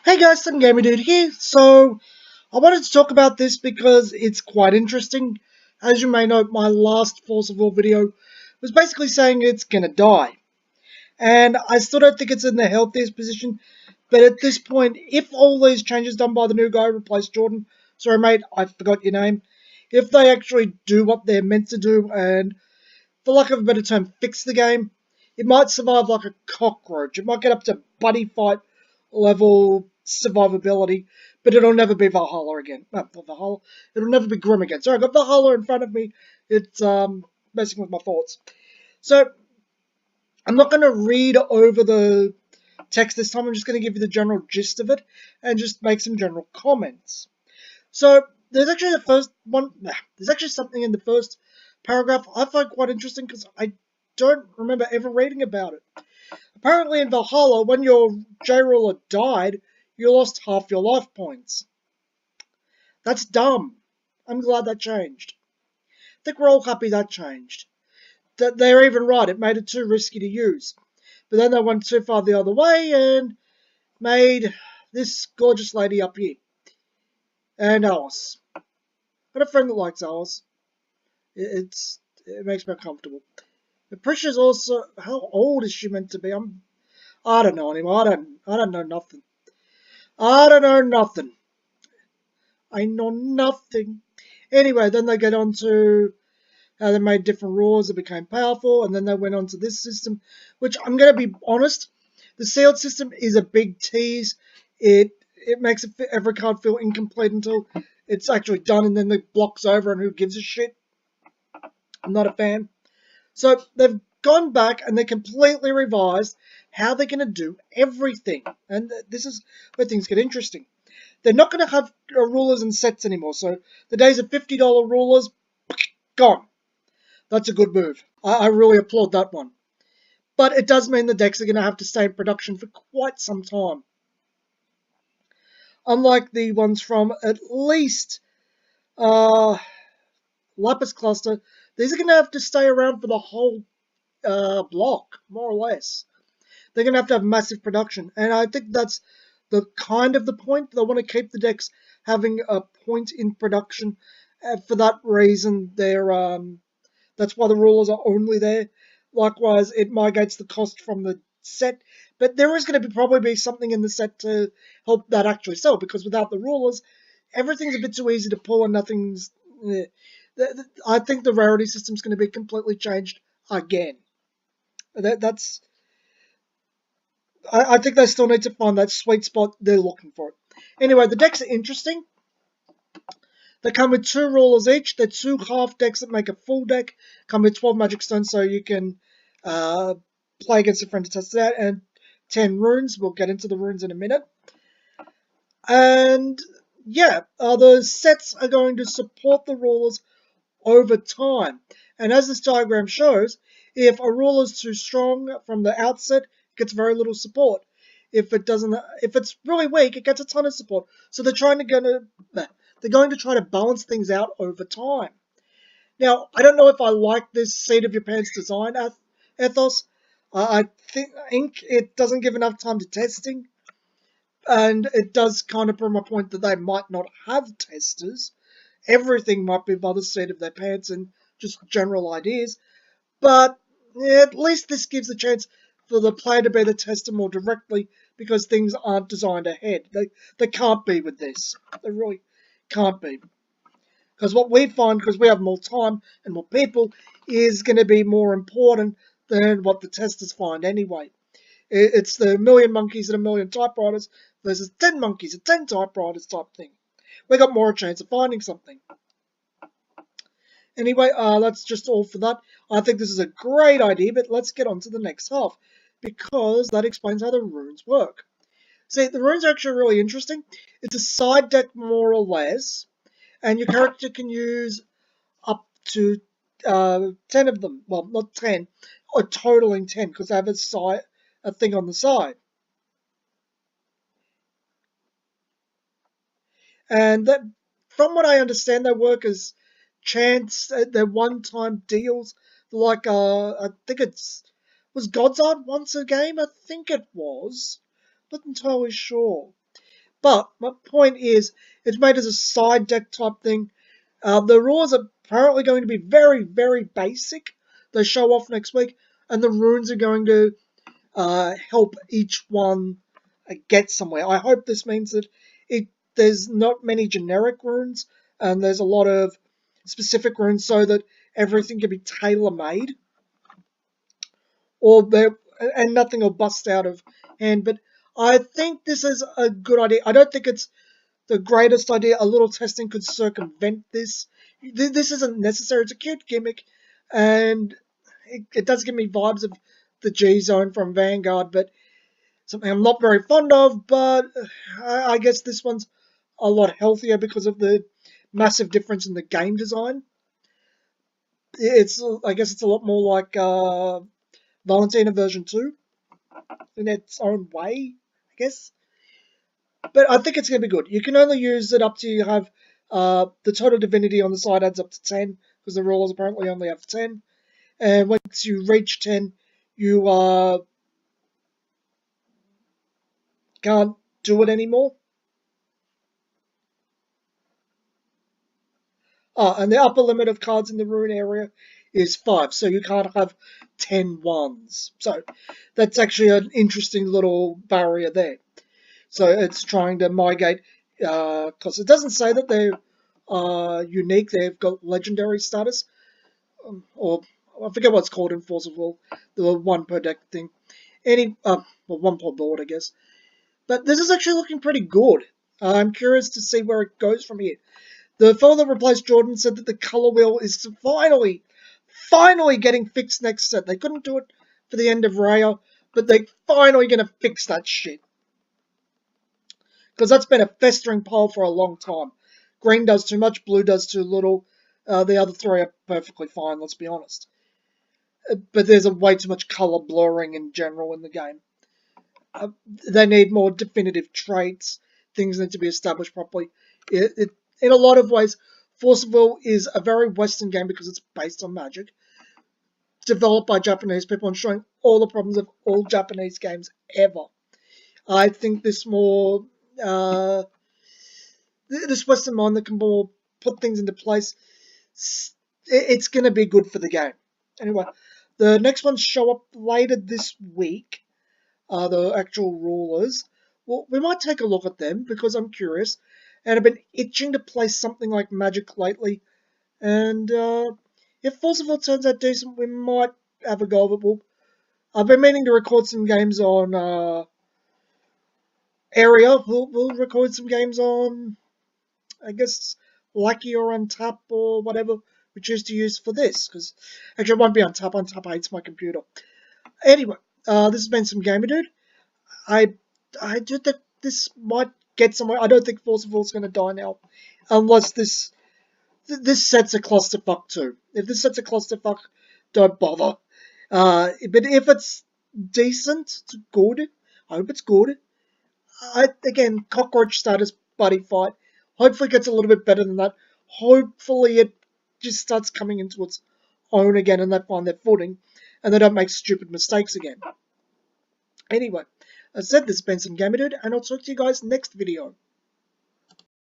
Hey guys, some Gamer Dude here. So, I wanted to talk about this because it's quite interesting. As you may know, my last Force of Will video was basically saying it's gonna die. And I still don't think it's in the healthiest position. But at this point, if all these changes done by the new guy replace Jordan, sorry mate, I forgot your name. If they actually do what they're meant to do and, for lack of a better term, fix the game, it might survive like a cockroach. It might get up to buddy fight level survivability, but it'll never be Valhalla again. No, not Valhalla. It'll never be Grim again. Sorry, I got Valhalla in front of me. It's messing with my thoughts. So I'm not going to read over the text this time. I'm just going to give you the general gist of it and just make some general comments. So there's actually there's actually something in the first paragraph I find quite interesting because I don't remember ever reading about it. Apparently in Valhalla, when your J-Ruler died, you lost half your life points. That's dumb. I'm glad that changed. I think we're all happy that changed. They're even right, it made it too risky to use. But then they went too far the other way and made this gorgeous lady up here. And Alice. I've got a friend that likes Alice. It makes me uncomfortable. But Priscia's also, how old is she meant to be? I don't know anymore. I don't know nothing. I don't know nothing. I know nothing. Anyway, then they get on to how they made different rules that became powerful, and then they went on to this system, which I'm going to be honest, the sealed system is a big tease. It makes every card feel incomplete until it's actually done, and then it blocks over, and who gives a shit? I'm not a fan. So they've gone back and they completely revised how they're going to do everything. And this is where things get interesting. They're not going to have rulers and sets anymore. So the days of $50 rulers, gone. That's a good move. I really applaud that one. But it does mean the decks are going to have to stay in production for quite some time. Unlike the ones from at least Lapis Cluster, these are going to have to stay around for the whole block, more or less. They're going to have massive production. And I think that's the kind of the point. They want to keep the decks having a point in production. For that reason, that's why the rulers are only there. Likewise, it mitigates the cost from the set. But there is going to probably be something in the set to help that actually sell. Because without the rulers, everything's a bit too easy to pull and nothing's... I think the rarity system's going to be completely changed again. I think they still need to find that sweet spot they're looking for. Anyway, the decks are interesting. They come with 2 rulers each. They're 2 half decks that make a full deck. Come with 12 magic stones so you can play against a friend to test it out. And 10 runes. We'll get into the runes in a minute. And yeah, the sets are going to support the rulers over time. And as this diagram shows, if a ruler is too strong from the outset, it gets very little support. If it's really weak, it gets a ton of support. So they're going to try to balance things out over time. Now, I don't know if I like this seat of your pants design ethos. I think it doesn't give enough time to testing. And it does kind of prove my point that they might not have testers. Everything might be by the seat of their pants and just general ideas. But at least this gives a chance for the player to be the tester more directly because things aren't designed ahead. They can't be with this. They really can't be. Because what we find, because we have more time and more people, is going to be more important than what the testers find anyway. It's the million monkeys and a million typewriters versus 10 monkeys and 10 typewriters type thing. We got more chance of finding something. Anyway, that's just all for that. I think this is a great idea, but let's get on to the next half, because that explains how the runes work. See, the runes are actually really interesting. It's a side deck, more or less, and your character can use up to 10 of them. Well, not 10, or totaling 10, because they have a thing on the side. And that, from what I understand, they work as chance. They're one-time deals. Like I think was God's Art once a game. I think it was. Not entirely sure. But my point is, it's made as a side deck type thing. The rules are apparently going to be very, very basic. They show off next week, and the runes are going to help each one get somewhere. I hope this means that there's not many generic runes, and there's a lot of specific runes so that everything can be tailor-made, or and nothing will bust out of hand. But I think this is a good idea. I don't think it's the greatest idea. A little testing could circumvent this. This isn't necessary. It's a cute gimmick, and it does give me vibes of the G Zone from Vanguard, but something I'm not very fond of. But I guess this one's a lot healthier because of the massive difference in the game design. I guess it's a lot more like Valentina version 2 in its own way, I guess. But I think it's going to be good. You can only use it up to you have the total divinity on the side adds up to 10, because the rulers apparently only have 10. And once you reach 10, you can't do it anymore. And the upper limit of cards in the rune area is 5, so you can't have 10 ones. So that's actually an interesting little barrier there. So it's trying to migrate, because it doesn't say that they're unique. They've got legendary status, or I forget what it's called in Force of Will, the one per deck thing. Well, one per board, I guess. But this is actually looking pretty good. I'm curious to see where it goes from here. The fellow that replaced Jordan said that the color wheel is finally getting fixed next set. They couldn't do it for the end of Raya, but they're finally going to fix that shit. Because that's been a festering pile for a long time. Green does too much, blue does too little. The other three are perfectly fine, let's be honest. But there's way too much colour blurring in general in the game. They need more definitive traits. Things need to be established properly. In a lot of ways, Forceful is a very Western game because it's based on Magic, developed by Japanese people and showing all the problems of all Japanese games ever. I think this Western mind that can more put things into place, it's going to be good for the game. Anyway, the next ones show up later this week, the actual rulers. Well, we might take a look at them because I'm curious, and I've been itching to play something like Magic lately. And if Forcible turns out decent, we might have a go of it. I've been meaning to record some games on Area. We'll record some games on, I guess, Lucky or Untap or whatever we choose to use for this. Because actually, it won't be Untap. Untap hates my computer. Anyway, this has been some Gamer Dude. I do think this might get somewhere. I don't think Forcible is going to die now, unless this set's a clusterfuck too. If this set's a clusterfuck, don't bother. But if it's decent, it's good. I hope it's good. Again, cockroach status buddy fight. Hopefully it gets a little bit better than that. Hopefully it just starts coming into its own again and they find their footing and they don't make stupid mistakes again. Anyway, as I said, this has been some Gamer Dude, and I'll talk to you guys next video.